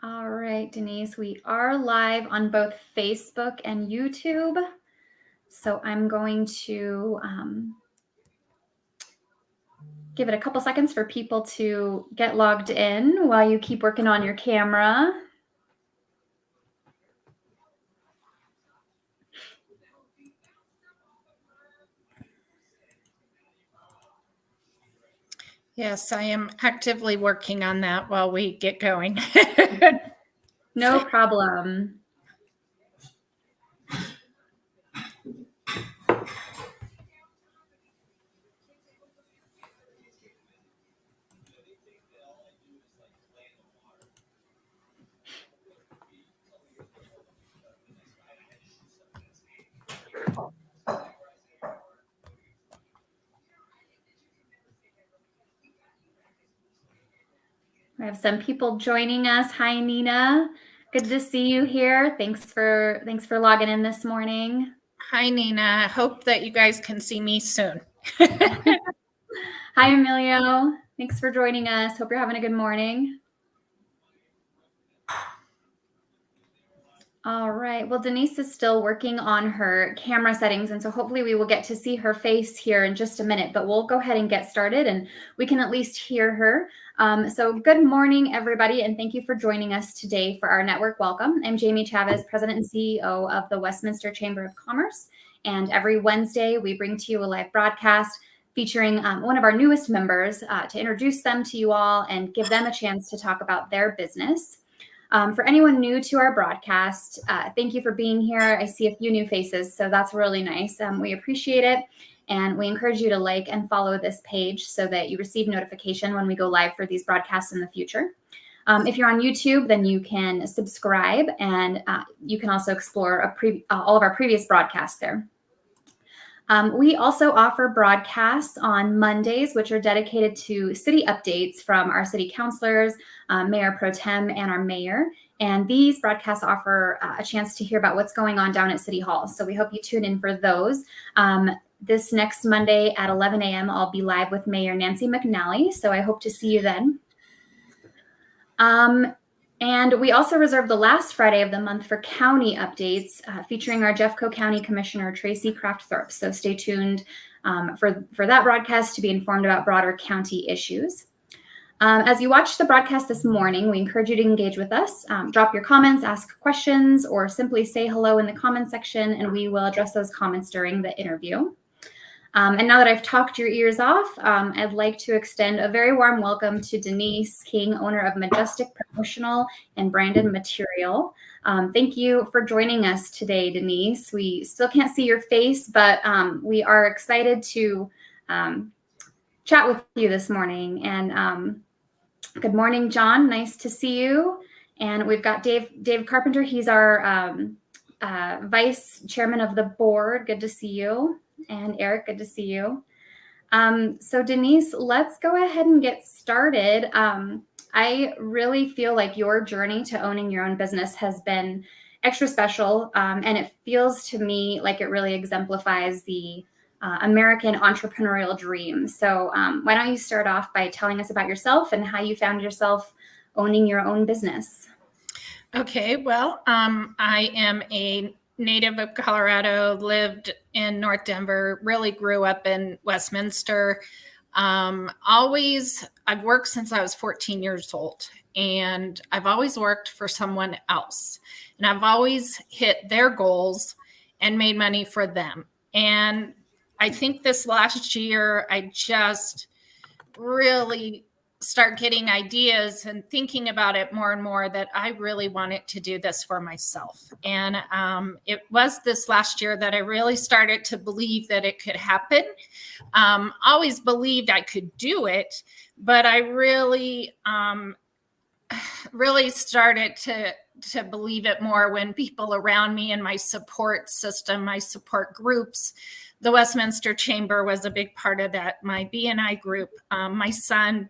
All right, Denise, we are live on both Facebook and YouTube. So I'm going to give it a couple seconds for people to get logged in while you keep working on your camera. Yes, I am actively working on that while we get going. No problem. We have some people joining us. Hi, Nina. Good to see you here. Thanks for logging in this morning. Hi, Nina. Hope that you guys can see me soon. Hi, Emilio. Thanks for joining us. Hope you're having a good morning. All right. Well, Denise is still working on her camera settings, and so hopefully we will get to see her face here in just a minute, but we'll go ahead and get started and we can at least hear her. So good morning, everybody, and thank you for joining us today for our network welcome. I'm Jamie Chavez, President and CEO of the Westminster Chamber of Commerce, and every Wednesday we bring to you a live broadcast featuring one of our newest members to introduce them to you all and give them a chance to talk about their business. For anyone new to our broadcast, thank you for being here. I see a few new faces, so that's really nice. We appreciate it, and we encourage you to like and follow this page so that you receive notification when we go live for these broadcasts in the future. If you're on YouTube, then you can subscribe, and you can also explore all of our previous broadcasts there. We also offer broadcasts on Mondays, which are dedicated to city updates from our city councilors, Mayor Pro Tem, and our mayor. And these broadcasts offer a chance to hear about what's going on down at City Hall. So we hope you tune in for those. This next Monday at 11 a.m., I'll be live with Mayor Nancy McNally. So I hope to see you then. And we also reserve the last Friday of the month for county updates featuring our Jeffco County Commissioner, Tracy Kraft-Thorpe. So stay tuned for that broadcast to be informed about broader county issues. As you watch the broadcast this morning, we encourage you to engage with us. Drop your comments, ask questions, or simply say hello in the comments section, and we will address those comments during the interview. And now that I've talked your ears off, I'd like to extend a very warm welcome to Denise King, owner of Majestic, Promotional, and Branded Material. Thank you for joining us today, Denise. We still can't see your face, but we are excited to chat with you this morning. And good morning, John. Nice to see you. And we've got Dave Carpenter. He's our vice chairman of the board. Good to see you. And Eric, good to see you. So Denise, let's go ahead and get started. I really feel like your journey to owning your own business has been extra special. And it feels to me like it really exemplifies the American entrepreneurial dream. So why don't you start off by telling us about yourself and how you found yourself owning your own business? Okay, well, I am a native of Colorado, lived in North Denver, really grew up in Westminster. I've worked since I was 14 years old, and I've always worked for someone else. And I've always hit their goals and made money for them. And I think this last year, I just really start getting ideas and thinking about it more and more that I really wanted to do this for myself. And it was this last year that I really started to believe that it could happen. Always believed I could do it, but I really started to believe it more when people around me and my support system, my support groups, the Westminster Chamber was a big part of that. My B&I group, my son,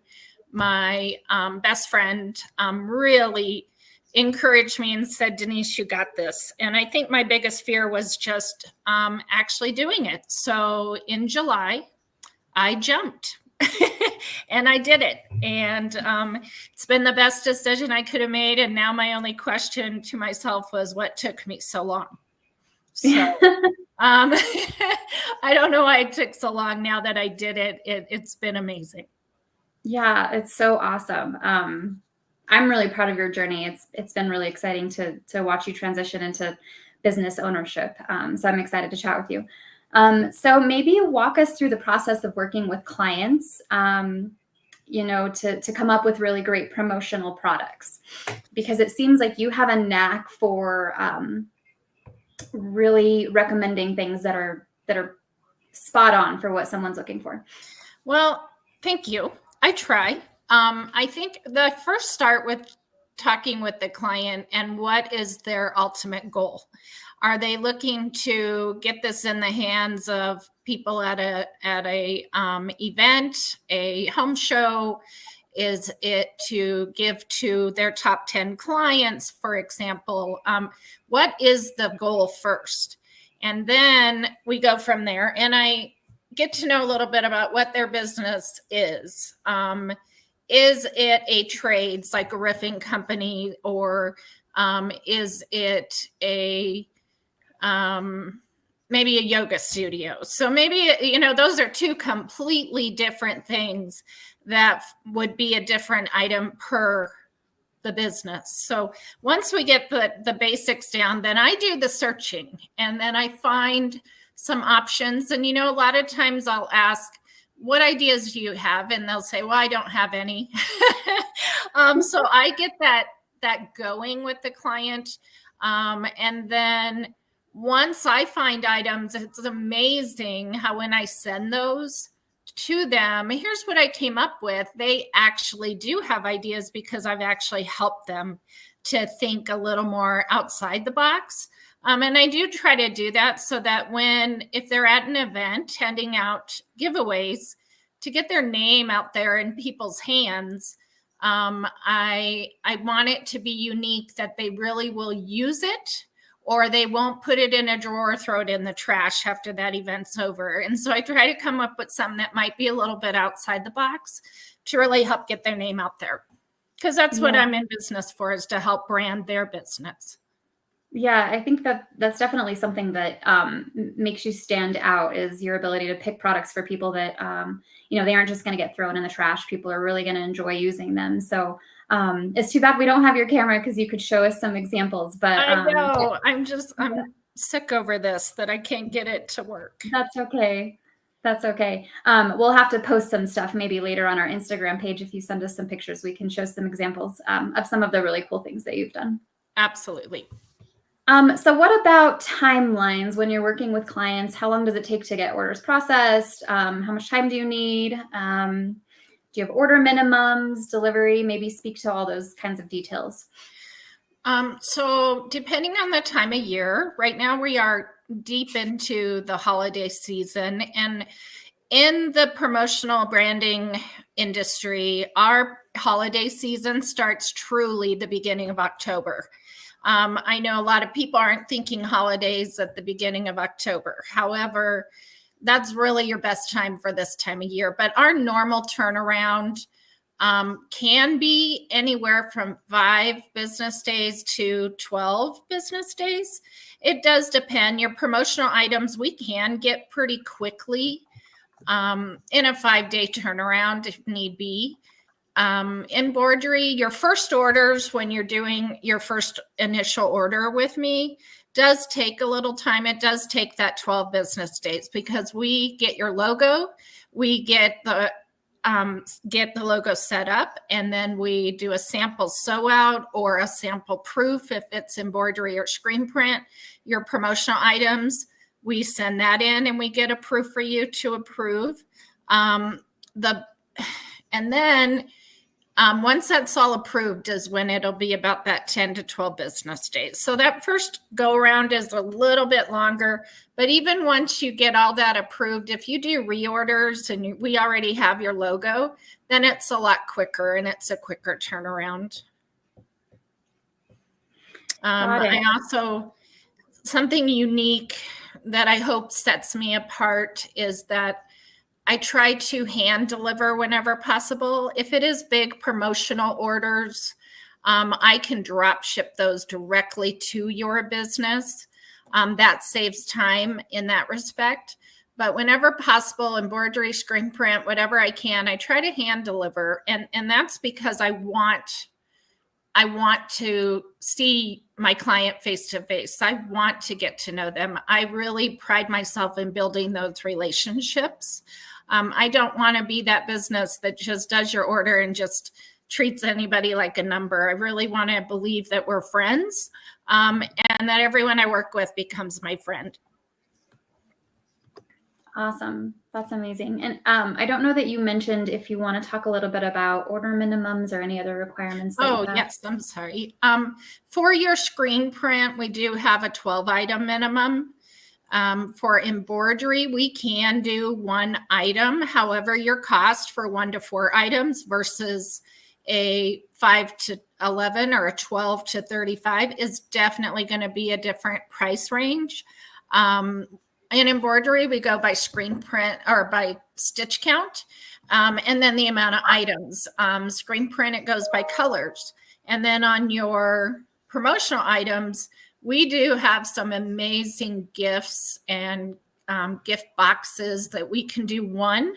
my best friend really encouraged me and said, Denise, you got this. And I think my biggest fear was just actually doing it. So in July, I jumped. And I did it. And it's been the best decision I could have made. And now my only question to myself was, what took me so long? So I don't know why it took so long. Now that I did it, it's been amazing. Yeah, it's so awesome. I'm really proud of your journey. It's been really exciting to watch you transition into business ownership. So I'm excited to chat with you. So maybe walk us through the process of working with clients, to come up with really great promotional products, because it seems like you have a knack for really recommending things that are spot on for what someone's looking for. Well, thank you. I try. I think the first start with talking with the client and what is their ultimate goal. Are they looking to get this in the hands of people at a event, a home show? Is it to give to their top 10 clients, for example? What is the goal first? And then we go from there. And I get to know a little bit about what their business is. Is it a trades like a roofing company, or is it a maybe a yoga studio? So maybe, those are two completely different things that would be a different item per the business. So once we get the basics down, then I do the searching, and then I find some options. And, a lot of times I'll ask, what ideas do you have? And they'll say, well, I don't have any. So I get that going with the client. And then once I find items, it's amazing how when I send those to them, here's what I came up with. They actually do have ideas because I've actually helped them to think a little more outside the box. And I do try to do that so that if they're at an event handing out giveaways, to get their name out there in people's hands, I want it to be unique, that they really will use it, or they won't put it in a drawer, throw it in the trash after that event's over. And so I try to come up with something that might be a little bit outside the box to really help get their name out there. Because that's what I'm in business for, is to help brand their business. Yeah, I think that's definitely something that makes you stand out, is your ability to pick products for people that, they aren't just going to get thrown in the trash. People are really going to enjoy using them. So it's too bad we don't have your camera, because you could show us some examples. But I know, I'm sick over this, that I can't get it to work. That's okay. That's okay. We'll have to post some stuff maybe later on our Instagram page. If you send us some pictures, we can show some examples of some of the really cool things that you've done. Absolutely. So what about timelines when you're working with clients? How long does it take to get orders processed? How much time do you need? Do you have order minimums, delivery? Maybe speak to all those kinds of details. So depending on the time of year, right now we are deep into the holiday season, and in the promotional branding industry, our holiday season starts truly the beginning of October. I know a lot of people aren't thinking holidays at the beginning of October. However, that's really your best time for this time of year. But our normal turnaround can be anywhere from 5 business days to 12 business days. It does depend. Your promotional items we can get pretty quickly in a 5-day turnaround if need be. Embroidery, your first orders, when you're doing your first initial order with me, does take a little time. It does take that 12 business days, because we get your logo, we get the logo set up, and then we do a sample sew out or a sample proof if it's embroidery or screen print. Your promotional items, we send that in and we get a proof for you to approve. And then once that's all approved is when it'll be about that 10 to 12 business days. So that first go around is a little bit longer, but even once you get all that approved, if you do reorders and we already have your logo, then it's a lot quicker and it's a quicker turnaround. I also, something unique that I hope sets me apart is that I try to hand deliver whenever possible. If it is big promotional orders, I can drop ship those directly to your business. That saves time in that respect. But whenever possible, embroidery, screen print, whatever I can, I try to hand deliver. And that's because I want to see my client face to face. I want to get to know them. I really pride myself in building those relationships. I don't want to be that business that just does your order and just treats anybody like a number. I really want to believe that we're friends, and that everyone I work with becomes my friend. Awesome. That's amazing. And I don't know that you mentioned if you want to talk a little bit about order minimums or any other requirements. Oh, yes. I'm sorry. For your screen print, we do have a 12-item minimum. For embroidery, we can do 1 item. However, your cost for 1 to 4 items versus a 5 to 11 or a 12 to 35 is definitely going to be a different price range. In embroidery, we go by screen print or by stitch count, and then the amount of items. Screen print, it goes by colors. And then on your promotional items, we do have some amazing gifts and gift boxes that we can do 1.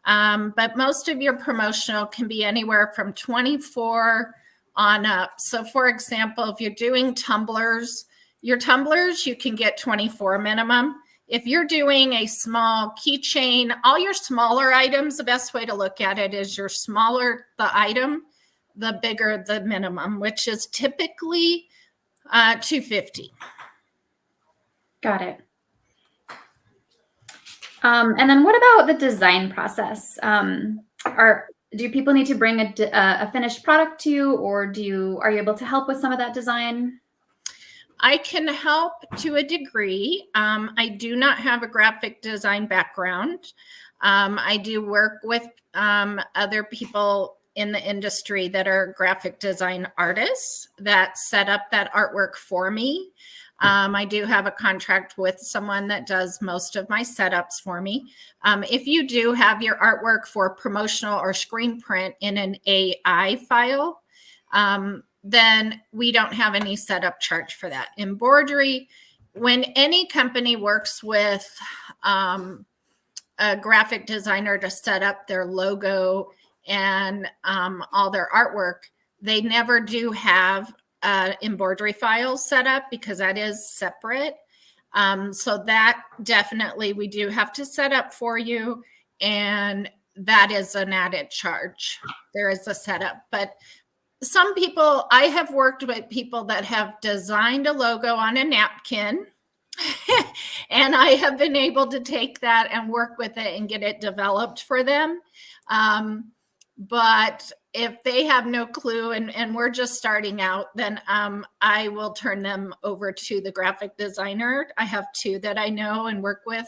But most of your promotional can be anywhere from 24 on up. So for example, if you're doing tumblers, your tumblers, you can get 24 minimum. If you're doing a small keychain, all your smaller items, the best way to look at it is your smaller the item, the bigger the minimum, which is typically $250. Got it. And then what about the design process? Do people need to bring a finished product to you, or are you able to help with some of that design? I can help to a degree. I do not have a graphic design background. I do work with other people in the industry that are graphic design artists that set up that artwork for me. I do have a contract with someone that does most of my setups for me. If you do have your artwork for promotional or screen print in an AI file, then we don't have any setup charge for that. Embroidery, when any company works with a graphic designer to set up their logo and all their artwork, they never do have embroidery files set up because that is separate. So that definitely we do have to set up for you, and that is an added charge. There is a setup, but some people, I have worked with people that have designed a logo on a napkin and I have been able to take that and work with it and get it developed for them. But if they have no clue and we're just starting out, then I will turn them over to the graphic designer. I have 2 that I know and work with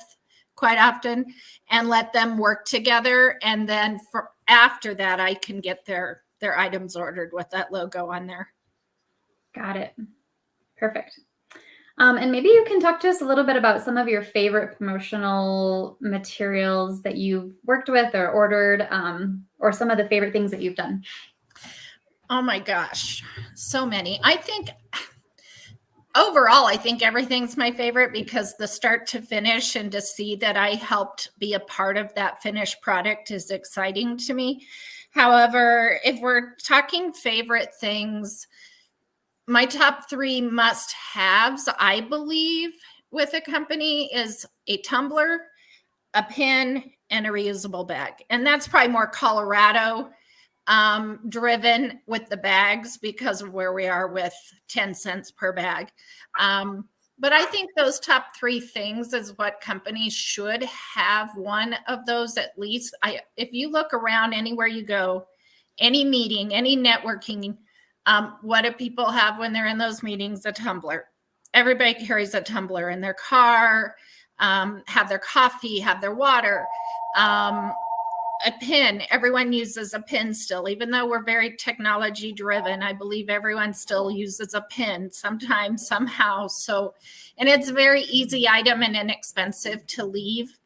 quite often, and let them work together. And then after that, I can get their items ordered with that logo on there. Got it. Perfect. And maybe you can talk to us a little bit about some of your favorite promotional materials that you've worked with or ordered, or some of the favorite things that you've done. Oh my gosh, so many. I think overall, I think everything's my favorite because the start to finish and to see that I helped be a part of that finished product is exciting to me. However, if we're talking favorite things, my top 3 must-haves, I believe, with a company is a tumbler, a pin, and a reusable bag. And that's probably more Colorado driven with the bags because of where we are with 10 cents per bag. But I think those top 3 things is what companies should have one of those at least. If you look around anywhere you go, any meeting, any networking, what do people have when they're in those meetings? A tumbler. Everybody carries a tumbler in their car, have their coffee, have their water. A pin, everyone uses a pin still, even though we're very technology driven. I believe everyone still uses a pin sometimes, somehow. So, and it's a very easy item and inexpensive to leave.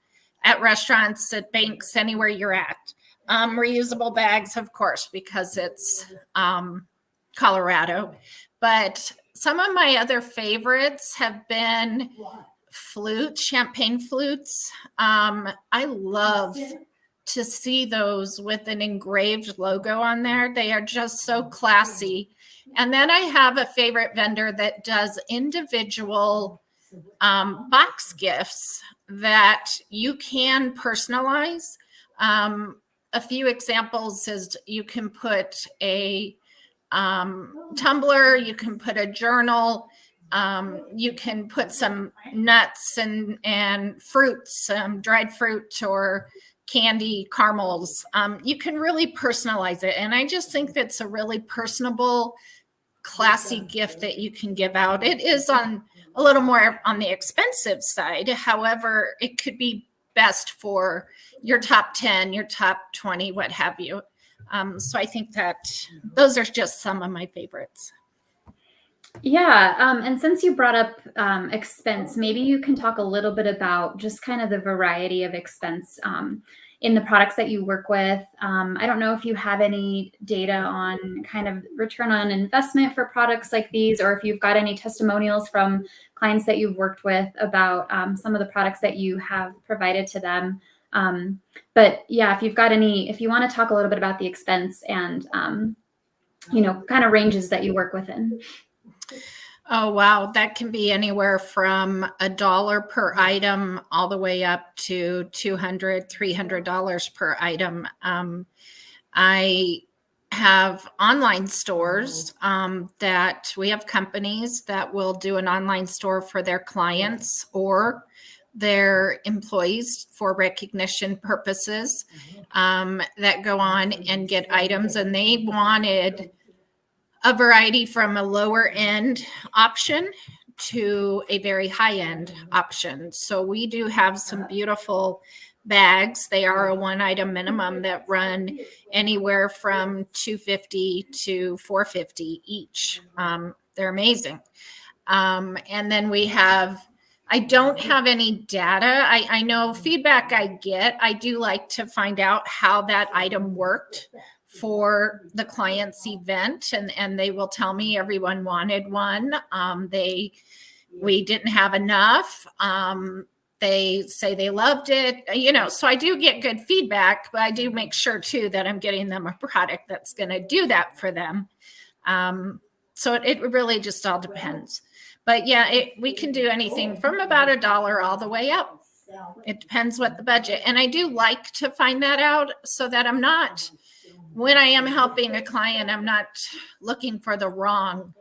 at restaurants, at banks, anywhere you're at. Reusable bags, of course, because it's Colorado. But some of my other favorites have been flutes, champagne flutes. I love to see those with an engraved logo on there. They are just so classy. And then I have a favorite vendor that does individual box gifts that you can personalize. A few examples is you can put a tumbler, you can put a journal, you can put some nuts and fruits, dried fruit or candy, caramels. You can really personalize it. And I just think that's a really personable, classy gift that you can give out. It is on a little more on the expensive side. However, it could be best for your top 10, your top 20, what have you. So I think that those are just some of my favorites. Yeah. And since you brought up expense, maybe you can talk a little bit about just kind of the variety of expense in the products that you work with. I don't know if you have any data on kind of return on investment for products like these, or if you've got any testimonials from clients that you've worked with about some of the products that you have provided to them. But yeah, if you want to talk a little bit about the expense and, kind of ranges that you work within. Oh, wow. That can be anywhere from $1 per item all the way up to $200, $300 per item. I have online stores that we have companies that will do an online store for their clients or their employees for recognition purposes that go on and get items. And they wanted a variety from a lower end option to a very high end option. So we do have some beautiful bags. They are a one item minimum that run anywhere from $250 to $450 each. They're amazing. And then we have, I don't have any data. I know feedback I get. I do like to find out how that item worked for the client's event, and they will tell me everyone wanted one. We didn't have enough. They say they loved it, so I do get good feedback, but I do make sure too that I'm getting them a product that's going to do that for them. So it really just all depends. But yeah, we can do anything from about $1 all the way up. It depends what the budget. And I do like to find that out so that I'm not, when I am helping a client, I'm not looking for the wrong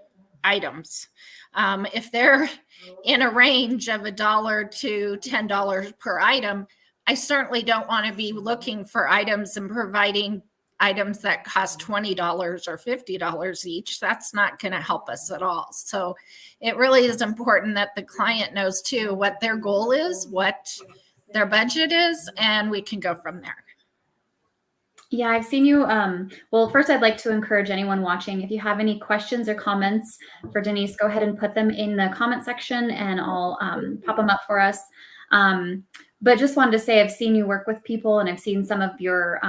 items. If they're in a range of $1 to $10 per item, I certainly don't want to be looking for items and providing items that cost $20 or $50 each. That's not going to help us at all. So it really is important that the client knows too what their goal is, what their budget is, and we can go from there. Yeah, I've seen you. Well, first, I'd like to encourage anyone watching, if you have any questions or comments for Denise, go ahead and put them in the comment section and I'll pop them up for us. But just wanted to say, I've seen you work with people and I've seen some of your,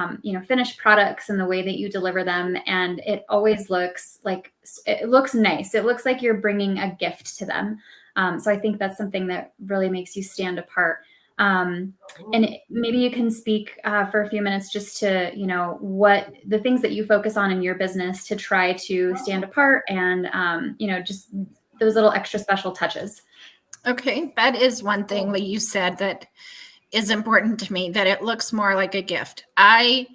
finished products and the way that you deliver them. And it always looks nice. It looks like you're bringing a gift to them. So I think that's something that really makes you stand apart. And maybe you can speak for a few minutes just to, what the things that you focus on in your business to try to stand apart and, just those little extra special touches. Okay. That is one thing that you said that is important to me, that it looks more like a gift. I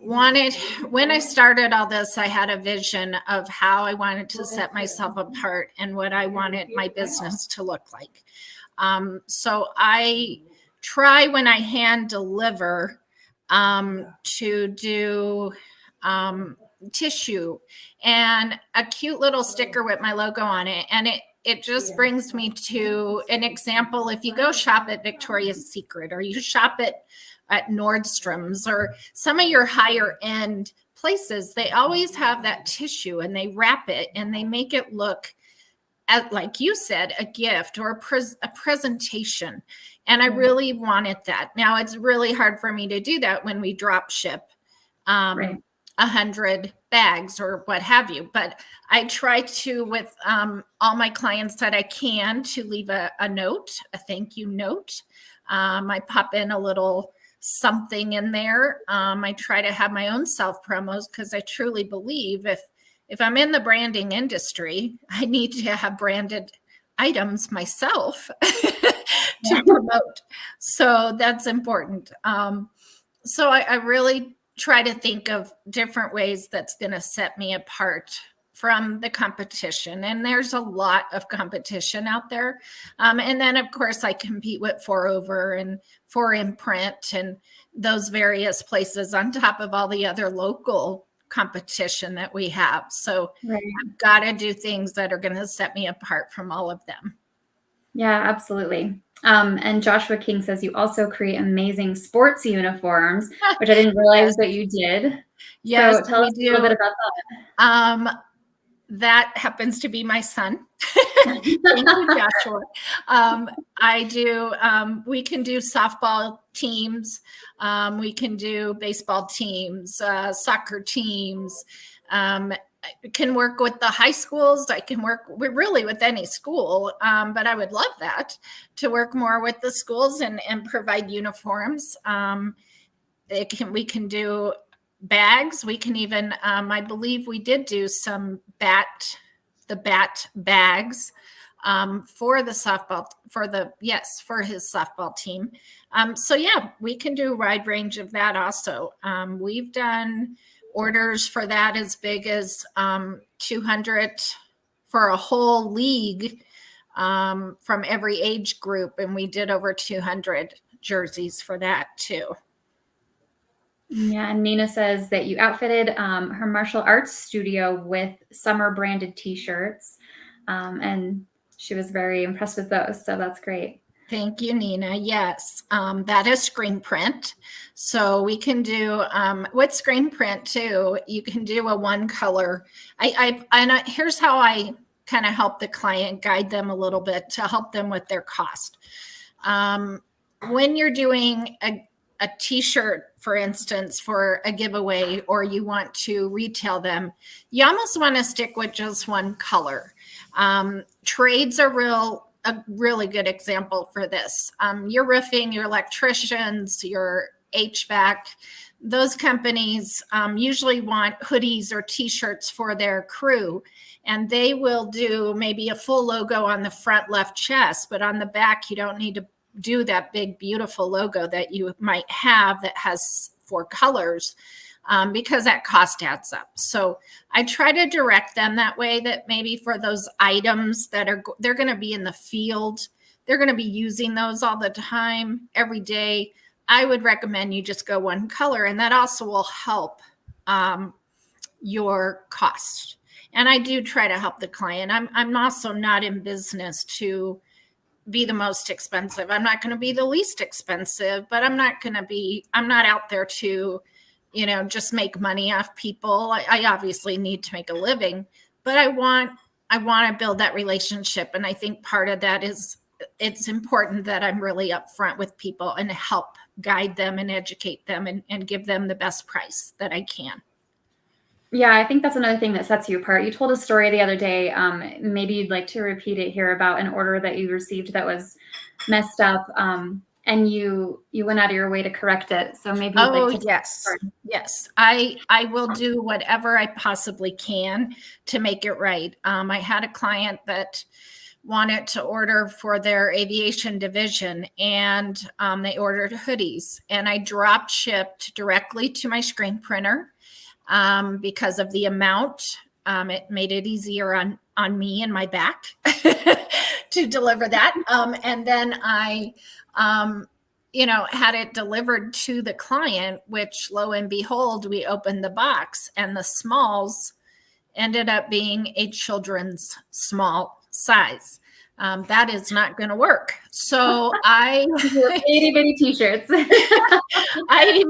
when I started all this, I had a vision of how I wanted to set myself apart and what I wanted my business to look like. So I try when I hand deliver to do tissue and a cute little sticker with my logo on it. And it just brings me to an example. If you go shop at Victoria's Secret or you shop at Nordstrom's or some of your higher end places, they always have that tissue and they wrap it and they make it look like you said, a gift or a presentation. And I really wanted that. Now it's really hard for me to do that when we drop ship 100 bags or what have you. But I try to, with all my clients that I can, to leave a note, a thank you note. I pop in a little something in there. I try to have my own self promos because I truly believe if I'm in the branding industry, I need to have branded items myself to promote. So that's important. So I really try to think of different ways that's going to set me apart from the competition. And there's a lot of competition out there. And then, of course, I compete with 4Over and 4Imprint and those various places on top of all the other local competition that we have. So I've got to do things that are going to set me apart from all of them. Yeah, absolutely. And Joshua King says you also create amazing sports uniforms, which I didn't realize that you did. Yes, so tell us a little bit about that. That happens to be my son. Thank you, Joshua. I do. We can do softball teams. We can do baseball teams, soccer teams. Can work with the high schools. I can work really with any school, but I would love that to work more with the schools and provide uniforms. We can do bags. We can even, I believe we did do some bat bags for the softball, for his softball team. So yeah, we can do a wide range of that also. We've done orders for that as big as 200 for a whole league from every age group. And we did over 200 jerseys for that too. Yeah, and Nina says that you outfitted her martial arts studio with summer branded t-shirts. And she was very impressed with those. So that's great. Thank you, Nina. Yes, that is screen print. So we can do with screen print too. You can do a one color. Here's how I kind of help the client, guide them a little bit to help them with their cost. When you're doing a t-shirt, for instance, for a giveaway, or you want to retail them, you almost want to stick with just one color. Trades are a really good example for this. Your roofing, your electricians, your HVAC, those companies usually want hoodies or t-shirts for their crew, and they will do maybe a full logo on the front left chest, but on the back, you don't need to do that big, beautiful logo that you might have that has 4 colors. Because that cost adds up. So I try to direct them that way, that maybe for those items that they're going to be in the field, they're going to be using those all the time, every day. I would recommend you just go one color, and that also will help your cost. And I do try to help the client. I'm also not in business to be the most expensive. I'm not going to be the least expensive, but I'm not out there to just make money off people. I obviously need to make a living, but I want to build that relationship. And I think part of that is it's important that I'm really upfront with people and help guide them and educate them and give them the best price that I can. Yeah, I think that's another thing that sets you apart. You told a story the other day. Maybe you'd like to repeat it here about an order that you received that was messed up. And you went out of your way to correct it. So maybe you'd like to yes. I will do whatever I possibly can to make it right. I had a client that wanted to order for their aviation division, and they ordered hoodies, and I drop shipped directly to my screen printer because of the amount. It made it easier on me and my back to deliver that. And then I had it delivered to the client, which lo and behold, we opened the box and the smalls ended up being a children's small size. That is not going to work. So itty bitty t-shirts. I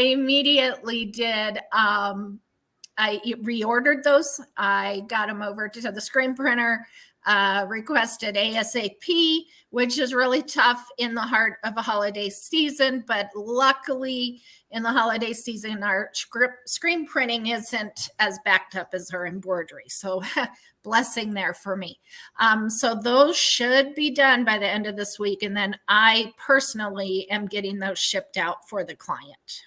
immediately did. I reordered those. I got them over to the screen printer. requested ASAP, which is really tough in the heart of a holiday season. But luckily, in the holiday season, our screen printing isn't as backed up as our embroidery. So blessing there for me. So those should be done by the end of this week. And then I personally am getting those shipped out for the client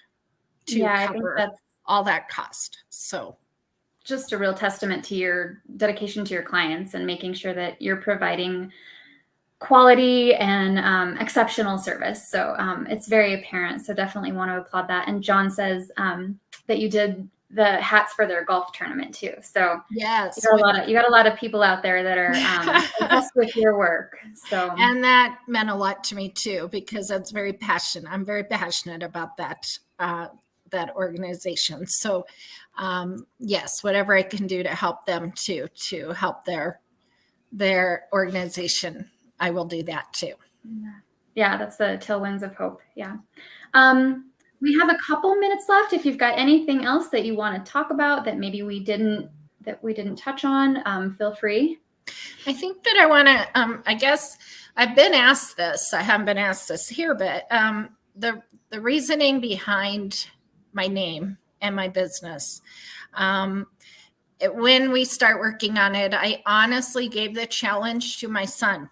to cover all that cost. So just a real testament to your dedication to your clients and making sure that you're providing quality and exceptional service. So it's very apparent. So definitely want to applaud that. And John says that you did the hats for their golf tournament too. So yes, you got a lot of people out there that are impressed with your work. So and that meant a lot to me too, because that's very passionate. I'm very passionate about that that organization. So yes, whatever I can do to help them to help their organization, I will do that too. Yeah, that's the tailwinds of hope. Yeah. We have a couple minutes left. If you've got anything else that you want to talk about that maybe we didn't touch on, feel free. I think that I want to, I guess I've been asked this. I haven't been asked this here, but the reasoning behind my name and my business. When we start working on it, I honestly gave the challenge to my son.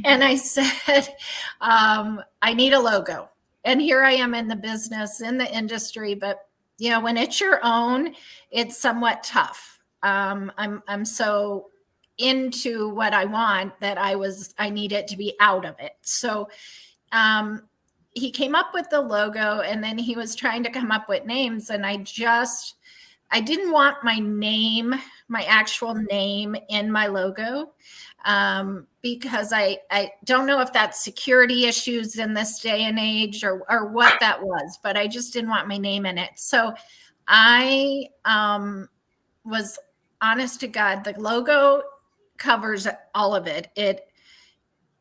And I said, I need a logo. And here I am in the business, in the industry, but when it's your own, it's somewhat tough. I'm so into what I want that I need it to be out of it. So he came up with the logo, and then he was trying to come up with names, and I didn't want my name, my actual name in my logo, because I don't know if that's security issues in this day and age or what that was, but I just didn't want my name in it. So I was honest to God, the logo covers all of it.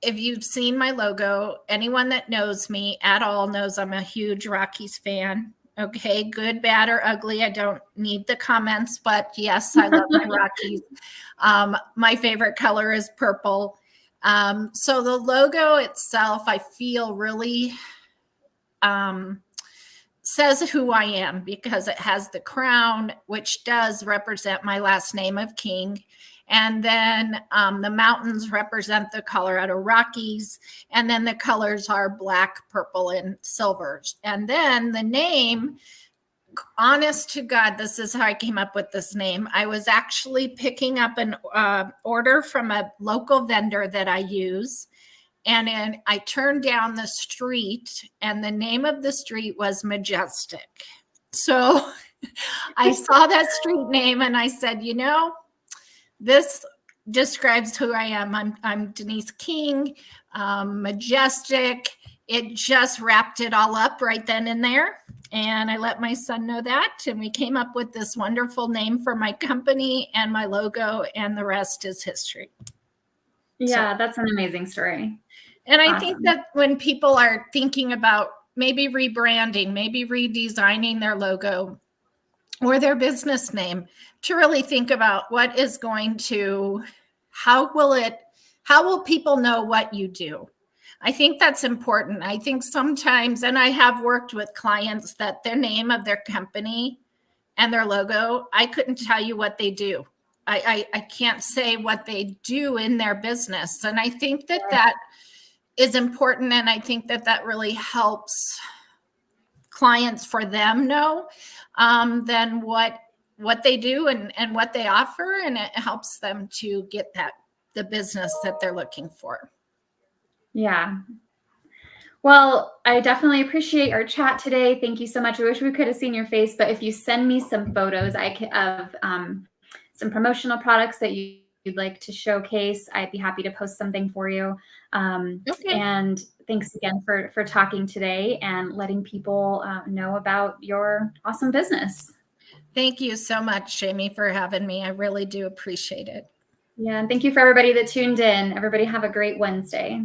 If you've seen my logo, anyone that knows me at all knows I'm a huge Rockies fan. Okay, good, bad, or ugly. I don't need the comments, but yes, I love my Rockies. My favorite color is purple. So the logo itself, I feel really says who I am, because it has the crown, which does represent my last name of King. And then the mountains represent the Colorado Rockies. And then the colors are black, purple, and silvers. And then the name, honest to God, this is how I came up with this name. I was actually picking up an order from a local vendor that I use. And then I turned down the street, and the name of the street was Majestic. So I saw that street name and I said, this describes who I am. I'm Denise King, Majestic. It just wrapped it all up right then and there. And I let my son know that. And we came up with this wonderful name for my company and my logo, and the rest is history. Yeah, that's an amazing story. And I think that when people are thinking about maybe rebranding, maybe redesigning their logo or their business name, to really think about what is going to, how will people know what you do? I think that's important. I think sometimes, and I have worked with clients that the name of their company and their logo, I couldn't tell you what they do. I can't say what they do in their business. And I think that is important. And I think that really helps clients, for them know then what they do and what they offer. And it helps them to get the business that they're looking for. Yeah. Well, I definitely appreciate our chat today. Thank you so much. I wish we could have seen your face, but if you send me some photos of some promotional products that you'd like to showcase, I'd be happy to post something for you. Okay. And thanks again for talking today and letting people know about your awesome business. Thank you so much, Jamie, for having me. I really do appreciate it. Yeah, and thank you for everybody that tuned in. Everybody have a great Wednesday.